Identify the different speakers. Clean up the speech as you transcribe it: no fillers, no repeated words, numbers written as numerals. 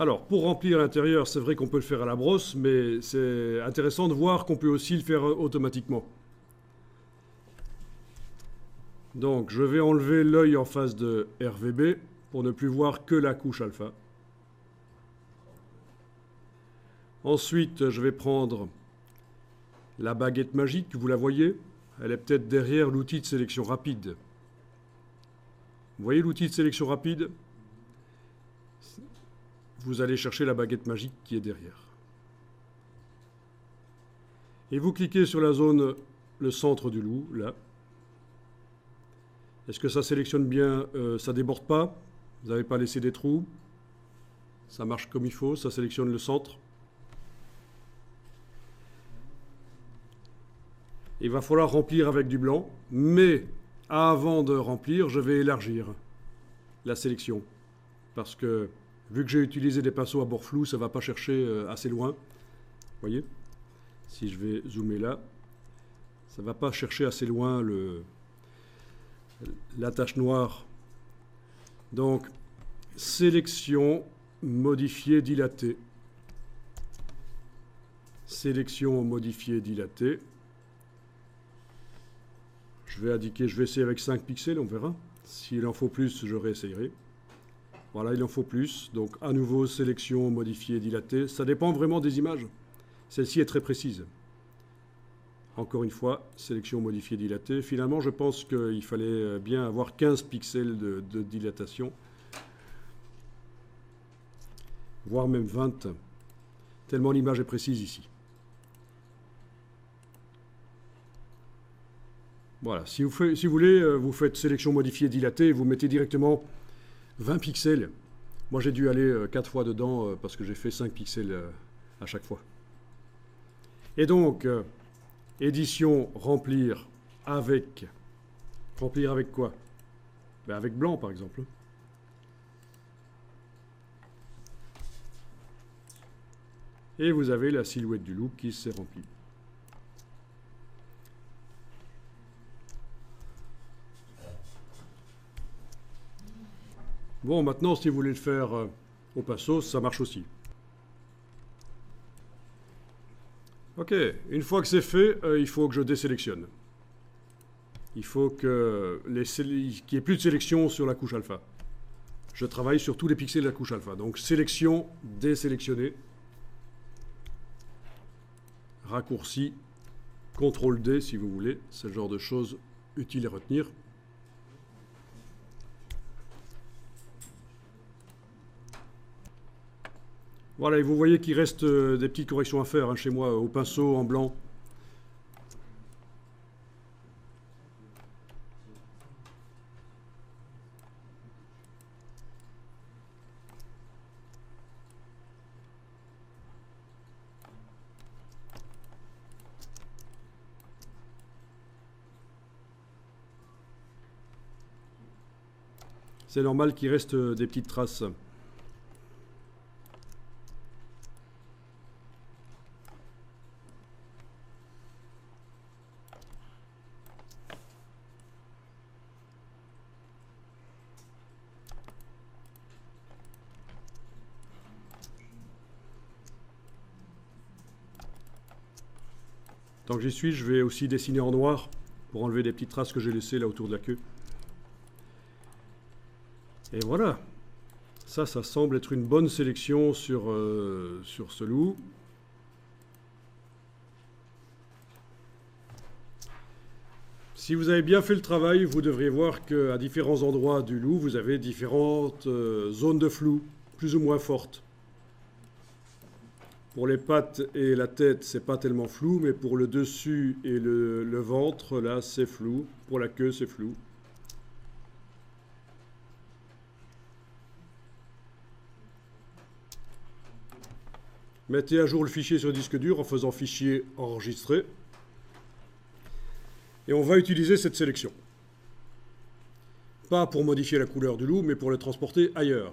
Speaker 1: Alors, pour remplir l'intérieur, c'est vrai qu'on peut le faire à la brosse, mais c'est intéressant de voir qu'on peut aussi le faire automatiquement. Donc, je vais enlever l'œil en face de RVB pour ne plus voir que la couche alpha. Ensuite, je vais prendre la baguette magique, vous la voyez? Elle est peut-être derrière l'outil de sélection rapide. Vous voyez l'outil de sélection rapide? Vous allez chercher la baguette magique qui est derrière. Et vous cliquez sur la zone, le centre du loup, là. Est-ce que ça sélectionne bien? Ça ne déborde pas? Vous n'avez pas laissé des trous? Ça marche comme il faut, ça sélectionne le centre. Il va falloir remplir avec du blanc, mais avant de remplir, je vais élargir la sélection. Parce que, vu que j'ai utilisé des pinceaux à bord flou, ça ne va pas chercher assez loin. Vous voyez? Si je vais zoomer là, ça ne va pas chercher assez loin la tache noire. Donc, sélection, modifier, dilater. Sélection, modifier, dilater. Je vais indiquer, je vais essayer avec 5 pixels, on verra. S'il en faut plus, je réessayerai. Voilà, il en faut plus. Donc, à nouveau, sélection, modifier, dilater. Ça dépend vraiment des images. Celle-ci est très précise. Encore une fois, sélection, modifier, dilater. Finalement, je pense qu'il fallait bien avoir 15 pixels de dilatation. Voire même 20. Tellement l'image est précise ici. Voilà, si vous voulez, vous faites sélection, modifier, dilater, et vous mettez directement 20 pixels. Moi, j'ai dû aller 4 fois dedans parce que j'ai fait 5 pixels à chaque fois. Et donc, édition, remplir avec... Remplir avec quoi? Ben avec blanc, par exemple. Et vous avez la silhouette du loup qui s'est remplie. Bon, maintenant, si vous voulez le faire au pinceau, ça marche aussi. Ok, une fois que c'est fait, il faut que je désélectionne. Il faut qu'il n'y ait plus de sélection sur la couche alpha. Je travaille sur tous les pixels de la couche alpha. Donc, sélection, désélectionner. Raccourci, CTRL D si vous voulez. C'est le genre de choses utiles à retenir. Voilà, et vous voyez qu'il reste des petites corrections à faire chez moi, au pinceau, en blanc. C'est normal qu'il reste des petites traces. Tant que j'y suis, je vais aussi dessiner en noir pour enlever des petites traces que j'ai laissées là autour de la queue. Et voilà. Ça semble être une bonne sélection sur ce loup. Si vous avez bien fait le travail, vous devriez voir qu'à différents endroits du loup, vous avez différentes zones de flou, plus ou moins fortes. Pour les pattes et la tête, c'est pas tellement flou, mais pour le dessus et le ventre, là, c'est flou. Pour la queue, c'est flou. Mettez à jour le fichier sur disque dur en faisant fichier enregistré. Et on va utiliser cette sélection. Pas pour modifier la couleur du loup, mais pour le transporter ailleurs.